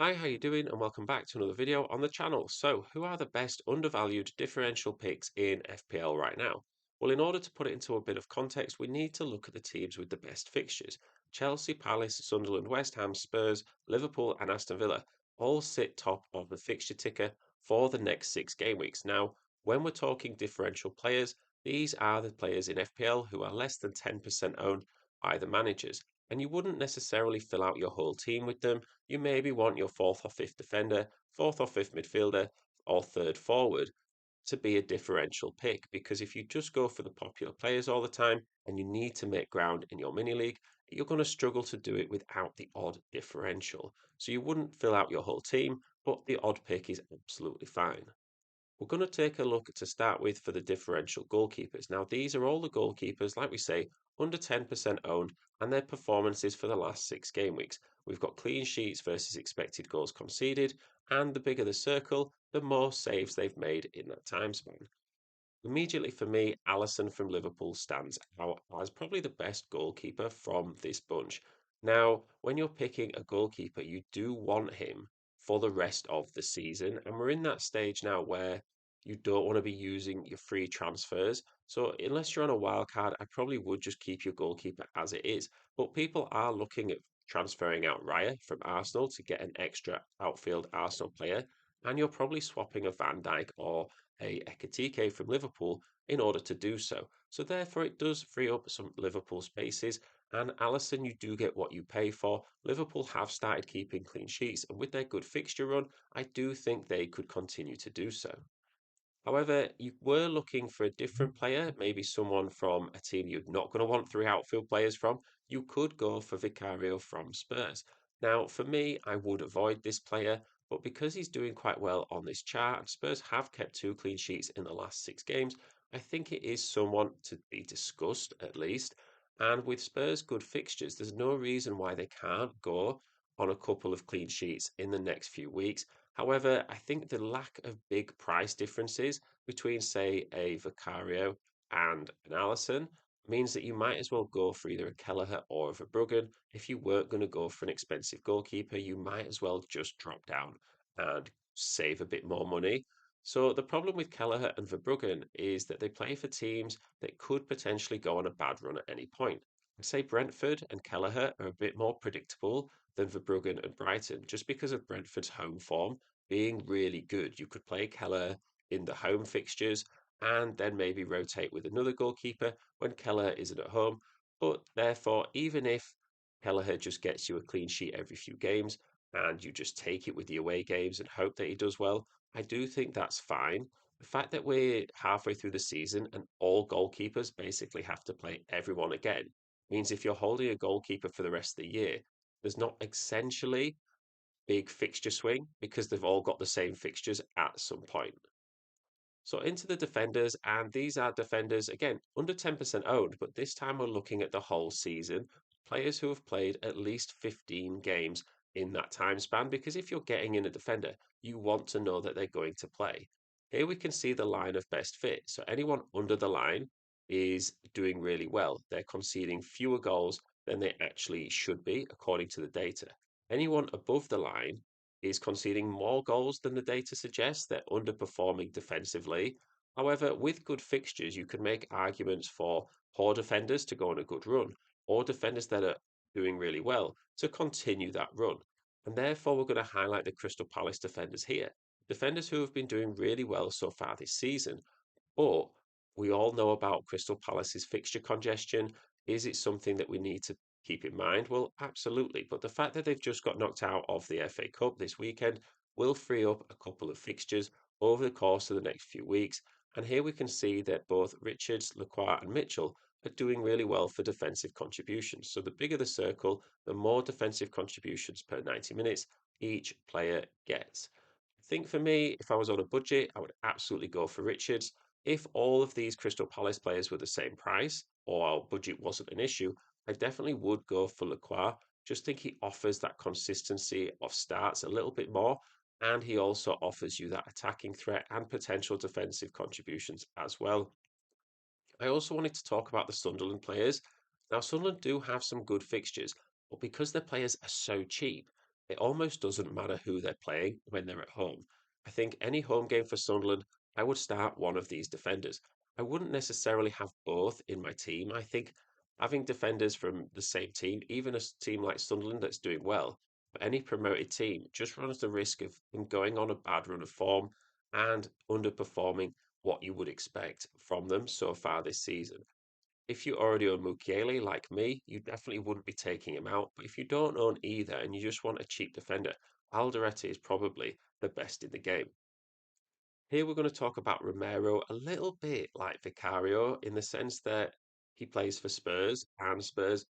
Hi, how you doing? And welcome back to another video on the channel. So, who are the best undervalued differential picks in FPL right now? Well, in order to put it into a bit of context, we need to look at the teams with the best fixtures. Chelsea, Palace, Sunderland, West Ham, Spurs, Liverpool, and Aston Villa all sit top of the fixture ticker for the next 6 game weeks. Now, when we're talking differential players, these are the players in FPL who are less than 10% owned by the managers. And you wouldn't necessarily fill out your whole team with them. You maybe want your fourth or fifth defender, fourth or fifth midfielder, or third forward to be a differential pick. Because if you just go for the popular players all the time and you need to make ground in your mini league, you're going to struggle to do it without the odd differential. So you wouldn't fill out your whole team, but the odd pick is absolutely fine. We're going to take a look to start with for the differential goalkeepers. Now, these are all the goalkeepers, like we say, under 10% owned, and their performances for the last 6 game weeks. We've got clean sheets versus expected goals conceded, and the bigger the circle, the more saves they've made in that time span. Immediately for me, Alisson from Liverpool stands out as probably the best goalkeeper from this bunch. Now, when you're picking a goalkeeper, you do want him for the rest of the season, and we're in that stage now where you don't want to be using your free transfers. So, unless you're on a wild card, I probably would just keep your goalkeeper as it is. But people are looking at transferring out Raya from Arsenal to get an extra outfield Arsenal player, and you're probably swapping a Van Dijk or a Ekatike from Liverpool in order to do so. So therefore, it does free up some Liverpool spaces. And Alisson, you do get what you pay for. Liverpool have started keeping clean sheets, and with their good fixture run, I do think they could continue to do so. However, you were looking for a different player, maybe someone from a team you're not going to want three outfield players from. You could go for Vicario from Spurs. Now, for me, I would avoid this player, but because he's doing quite well on this chart, and Spurs have kept 2 clean sheets in the last 6 games, I think it is someone to be discussed at least. And with Spurs' good fixtures, there's no reason why they can't go on a couple of clean sheets in the next few weeks. However, I think the lack of big price differences between, say, a Vicario and an Allison means that you might as well go for either a Kelleher or a Verbruggen. If you weren't going to go for an expensive goalkeeper, you might as well just drop down and save a bit more money. So the problem with Kelleher and Verbruggen is that they play for teams that could potentially go on a bad run at any point. I'd say Brentford and Kelleher are a bit more predictable than Verbruggen and Brighton, just because of Brentford's home form being really good. You could play Keller in the home fixtures and then maybe rotate with another goalkeeper when Keller isn't at home. But therefore, even if Kelleher just gets you a clean sheet every few games and you just take it with the away games and hope that he does well, I do think that's fine. The fact that we're halfway through the season and all goalkeepers basically have to play everyone again means if you're holding a goalkeeper for the rest of the year, there's not essentially big fixture swing because they've all got the same fixtures at some point. So into the defenders, and these are defenders again under 10% owned, but this time we're looking at the whole season. Players who have played at least 15 games in that time span, because if you're getting in a defender, you want to know that they're going to play. Here we can see the line of best fit. So anyone under the line is doing really well. They're conceding fewer goals than they actually should be, according to the data. Anyone above the line is conceding more goals than the data suggests. They're underperforming defensively. However, with good fixtures, you can make arguments for poor defenders to go on a good run, or defenders that are doing really well to continue that run. And therefore, we're going to highlight the Crystal Palace defenders here. Defenders who have been doing really well so far this season. But we all know about Crystal Palace's fixture congestion. Is it something that we need to keep in mind? Well, absolutely. But the fact that they've just got knocked out of the FA Cup this weekend will free up a couple of fixtures over the course of the next few weeks. And here we can see that both Richards, Lacroix, and Mitchell are doing really well for defensive contributions. So the bigger the circle, the more defensive contributions per 90 minutes each player gets. I think for me, if I was on a budget, I would absolutely go for Richards. If all of these Crystal Palace players were the same price or our budget wasn't an issue, I definitely would go for Lacroix. Just think he offers that consistency of starts a little bit more, and he also offers you that attacking threat and potential defensive contributions as well. I also wanted to talk about the Sunderland players. Now, Sunderland do have some good fixtures, but because their players are so cheap, It almost doesn't matter who they're playing when they're at home. I think any home game for Sunderland, I would start one of these defenders. I wouldn't necessarily have both in my team. I think having defenders from the same team, even a team like Sunderland that's doing well, but any promoted team just runs the risk of them going on a bad run of form and underperforming what you would expect from them so far this season. If you already own Mukiele like me, you definitely wouldn't be taking him out. But if you don't own either and you just want a cheap defender, Alderete is probably the best in the game. Here we're going to talk about Romero a little bit like Vicario in the sense that he plays for Spurs and Spurs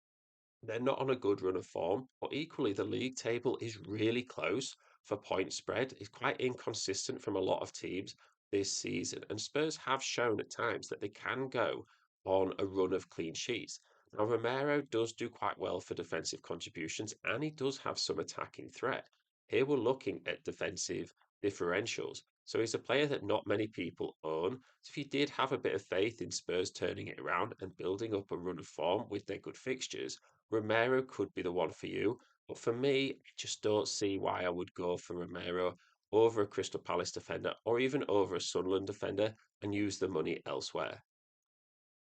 they're not on a good run of form, but equally the league table is really close for point spread. It's quite inconsistent from a lot of teams this season, and Spurs have shown at times that they can go on a run of clean sheets. Now, Romero does do quite well for defensive contributions, and he does have some attacking threat. Here we're looking at defensive differentials. So he's a player that not many people own. So if you did have a bit of faith in Spurs turning it around and building up a run of form with their good fixtures, Romero could be the one for you, but for me, I just don't see why I would go for Romero over a Crystal Palace defender or even over a Sunderland defender and use the money elsewhere.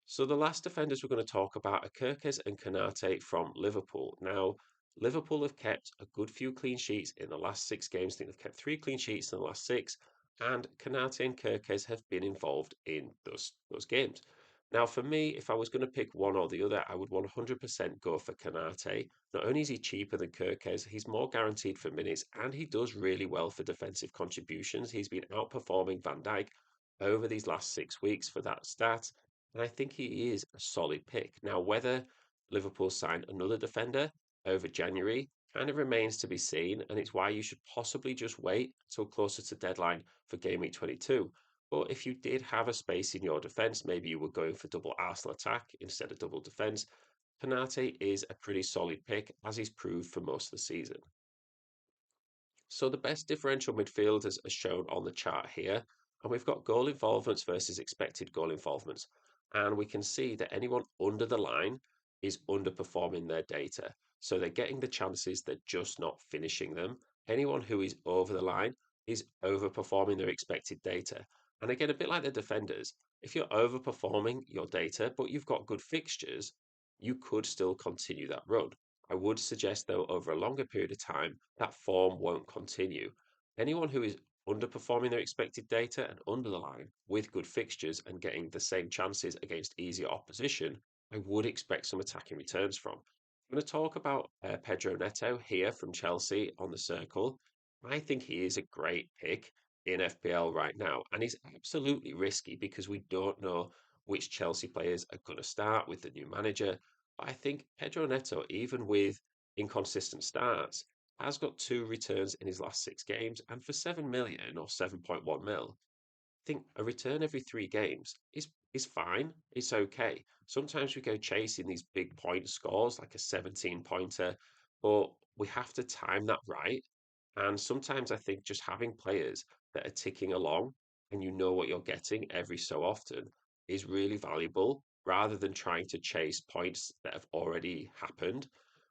So the last defenders we're going to talk about are Kirkes and Konate from Liverpool. Now, Liverpool have kept a good few clean sheets in the last 6 games. I think they've kept 3 clean sheets in the last six, and Konate and Kirkes have been involved in those games. Now, for me, if I was going to pick one or the other, I would 100% go for Konate. Not only is he cheaper than Kirkes, he's more guaranteed for minutes, and he does really well for defensive contributions. He's been outperforming Van Dijk over these last 6 weeks for that stat. And I think he is a solid pick. Now, whether Liverpool sign another defender over January kind of remains to be seen, and it's why you should possibly just wait till closer to deadline for Game Week 22. But if you did have a space in your defence, maybe you were going for double Arsenal attack instead of double defence, Penate is a pretty solid pick, as he's proved for most of the season. So the best differential midfielders are shown on the chart here, and we've got goal involvements versus expected goal involvements. And we can see that anyone under the line is underperforming their data. So they're getting the chances, they're just not finishing them. Anyone who is over the line is overperforming their expected data. And again, a bit like the defenders, if you're overperforming your data, but you've got good fixtures, you could still continue that run. I would suggest, though, over a longer period of time, that form won't continue. Anyone who is underperforming their expected data and under the line with good fixtures and getting the same chances against easier opposition, I would expect some attacking returns from. I'm going to talk about Pedro Neto here from Chelsea on the circle. I think he is a great pick in FPL right now, and he's absolutely risky because we don't know which Chelsea players are going to start with the new manager. I think Pedro Neto, even with inconsistent starts, has got 2 returns in his last 6 games, and for 7 million or 7.1 mil, I think a return every 3 games is fine. It's okay. Sometimes we go chasing these big point scores, like a 17 pointer, but we have to time that right. And sometimes I think just having players that are ticking along and you know what you're getting every so often is really valuable rather than trying to chase points that have already happened.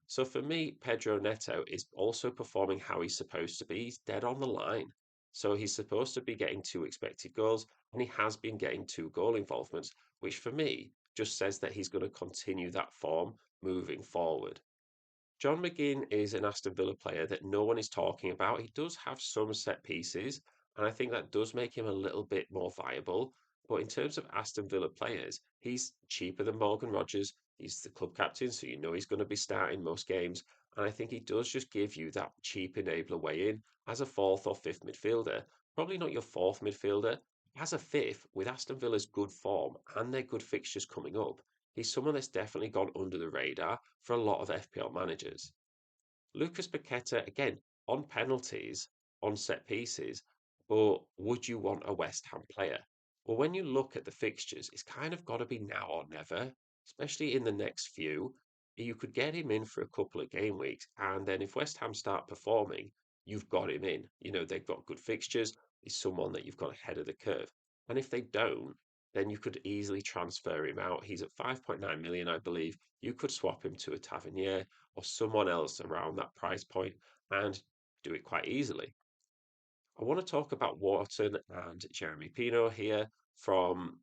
So for me, Pedro Neto is also performing how he's supposed to be. He's dead on the line. So he's supposed to be getting 2 expected goals, and he has been getting 2 goal involvements, which for me just says that he's going to continue that form moving forward. John McGinn is an Aston Villa player that no one is talking about. He does have some set pieces, and I think that does make him a little bit more viable. But in terms of Aston Villa players, he's cheaper than Morgan Rogers. He's the club captain, so you know he's going to be starting most games. And I think he does just give you that cheap enabler way in as a fourth or fifth midfielder. Probably not your fourth midfielder. As a fifth, with Aston Villa's good form and their good fixtures coming up, he's someone that's definitely gone under the radar for a lot of FPL managers. Lucas Paqueta, again, on penalties, on set pieces, but would you want a West Ham player? Well, when you look at the fixtures, it's kind of got to be now or never, especially in the next few. You could get him in for a couple of game weeks, and then if West Ham start performing, you've got him in. You know, they've got good fixtures. He's someone that you've got ahead of the curve. And if they don't, then you could easily transfer him out. He's at 5.9 million, I believe. You could swap him to a Tavernier or someone else around that price point and do it quite easily. I want to talk about Wharton and Jeremy Pino here from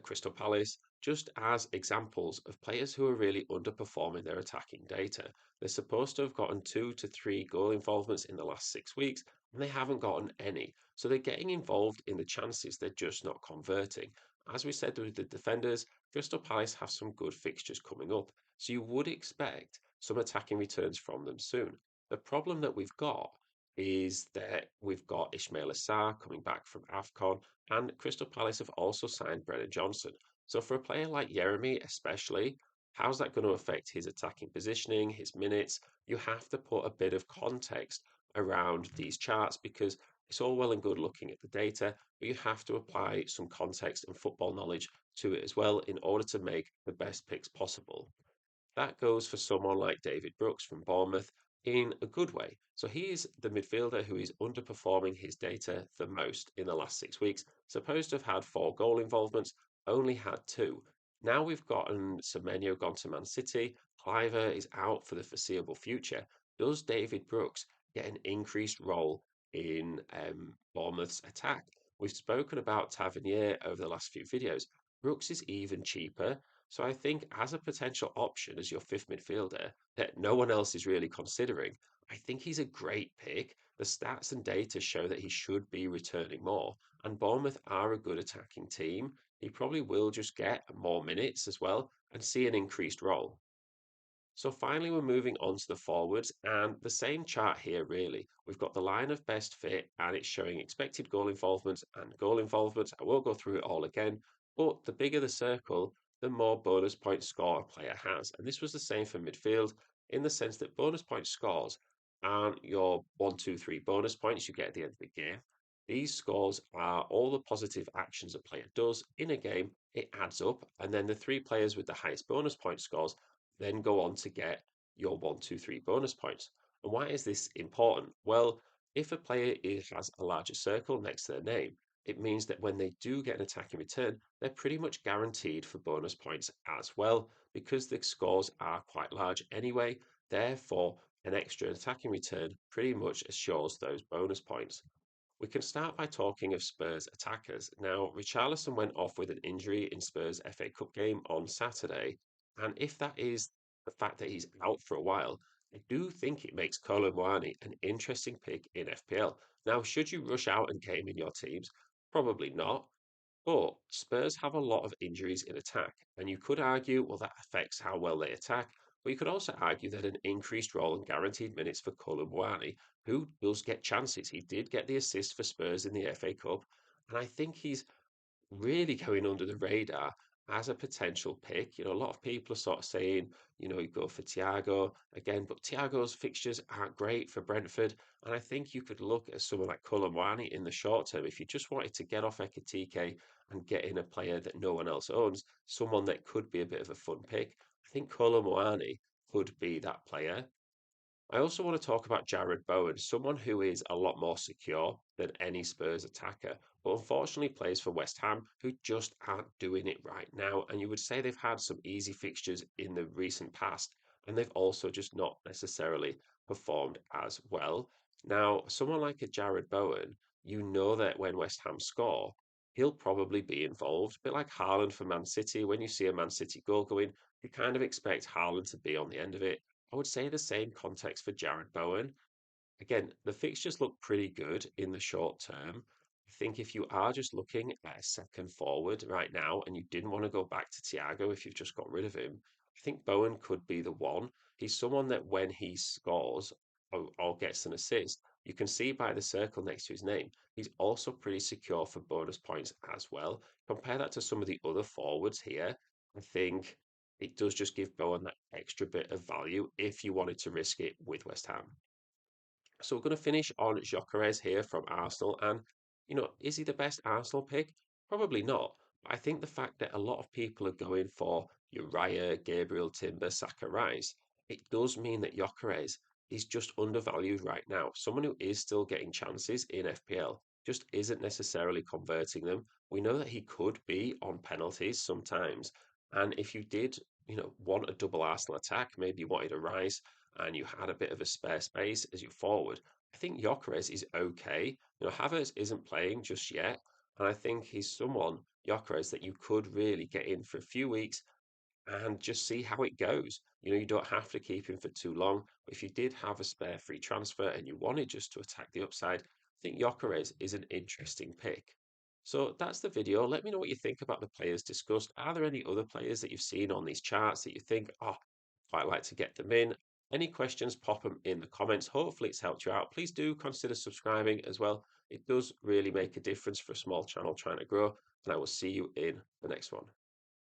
Crystal Palace, just as examples of players who are really underperforming their attacking data. They're supposed to have gotten 2 to 3 goal involvements in the last 6 weeks, and they haven't gotten any. So they're getting involved in the chances, they're just not converting. As we said with the defenders, Crystal Palace have some good fixtures coming up, so you would expect some attacking returns from them soon. The problem that we've got is that we've got Ismail Assar coming back from AFCON, and Crystal Palace have also signed Brennan Johnson. So for a player like Jeremy, especially, how's that going to affect his attacking positioning, his minutes? You have to put a bit of context around these charts because it's all well and good looking at the data, but you have to apply some context and football knowledge to it as well in order to make the best picks possible. That goes for someone like David Brooks from Bournemouth in a good way. So he is the midfielder who is underperforming his data the most in the last 6 weeks. Supposed to have had 4 goal involvements, only had two. Now we've gotten Semenyo gone to Man City. Cliver is out for the foreseeable future. Does David Brooks get an increased role in Bournemouth's attack? We've spoken about Tavernier over the last few videos. Brooks is even cheaper, so I think as a potential option as your fifth midfielder that no one else is really considering, I think he's a great pick. The stats and data show that he should be returning more, and Bournemouth are a good attacking team. He probably will just get more minutes as well and see an increased role. So finally, we're moving on to the forwards, and the same chart here, really. We've got the line of best fit, and it's showing expected goal involvement and goal involvement. I won't go through it all again, but the bigger the circle, the more bonus point score a player has. And this was the same for midfield, in the sense that bonus point scores aren't your 1, 2, 3 bonus points you get at the end of the game. These scores are all the positive actions a player does in a game. It adds up, and then the three players with the highest bonus point scores then go on to get your 1, 2, 3 bonus points. And why is this important? Well, if a player has a larger circle next to their name, it means that when they do get an attack in return, they're pretty much guaranteed for bonus points as well, because the scores are quite large anyway. Therefore, an extra attacking return pretty much assures those bonus points. We can start by talking of Spurs attackers. Now, Richarlison went off with an injury in Spurs' FA Cup game on Saturday, and if that is the fact that he's out for a while, I do think it makes Colomwani an interesting pick in FPL. Now, should you rush out and game in your teams? Probably not. But Spurs have a lot of injuries in attack, and you could argue, well, that affects how well they attack. But you could also argue that an increased role and guaranteed minutes for Colomwani, who does get chances. He did get the assist for Spurs in the FA Cup, and I think he's really going under the radar as a potential pick. A lot of people are sort of saying, you go for Thiago again, but Thiago's fixtures aren't great for Brentford. And I think you could look at someone like Colomwani in the short term if you just wanted to get off Ekitike and get in a player that no one else owns, someone that could be a bit of a fun pick. I think Colomwani could be that player. I also want to talk about Jared Bowen, someone who is a lot more secure than any Spurs attacker, but unfortunately plays for West Ham, who just aren't doing it right now. And you would say they've had some easy fixtures in the recent past, and they've also just not necessarily performed as well. Now, someone like a Jared Bowen, you know that when West Ham score, he'll probably be involved. A bit like Haaland for Man City. When you see a Man City goal going, you kind of expect Haaland to be on the end of it. I would say the same context for Jared Bowen. Again, the fixtures look pretty good in the short term. I think if you are just looking at a second forward right now and you didn't want to go back to Thiago if you've just got rid of him, I think Bowen could be the one. He's someone that when he scores or gets an assist, you can see by the circle next to his name, he's also pretty secure for bonus points as well. Compare that to some of the other forwards here. I think it does just give Bowen that extra bit of value if you wanted to risk it with West Ham. So we're going to finish on Gyökeres here from Arsenal. And, is he the best Arsenal pick? Probably not. But I think the fact that a lot of people are going for Uriah, Gabriel, Timber, Saka, Rice, it does mean that Gyökeres is just undervalued right now. Someone who is still getting chances in FPL just isn't necessarily converting them. We know that he could be on penalties sometimes. And if you did, want a double Arsenal attack, maybe you wanted a Rice and you had a bit of a spare space as you forward, I think Gyökeres is okay. Havertz isn't playing just yet, and I think he's someone, Gyökeres, that you could really get in for a few weeks and just see how it goes. You don't have to keep him for too long. But if you did have a spare free transfer and you wanted just to attack the upside, I think Gyökeres is an interesting pick. So that's the video. Let me know what you think about the players discussed. Are there any other players that you've seen on these charts that you think, oh, quite like to get them in? Any questions, pop them in the comments. Hopefully it's helped you out. Please do consider subscribing as well. It does really make a difference for a small channel trying to grow. And I will see you in the next one.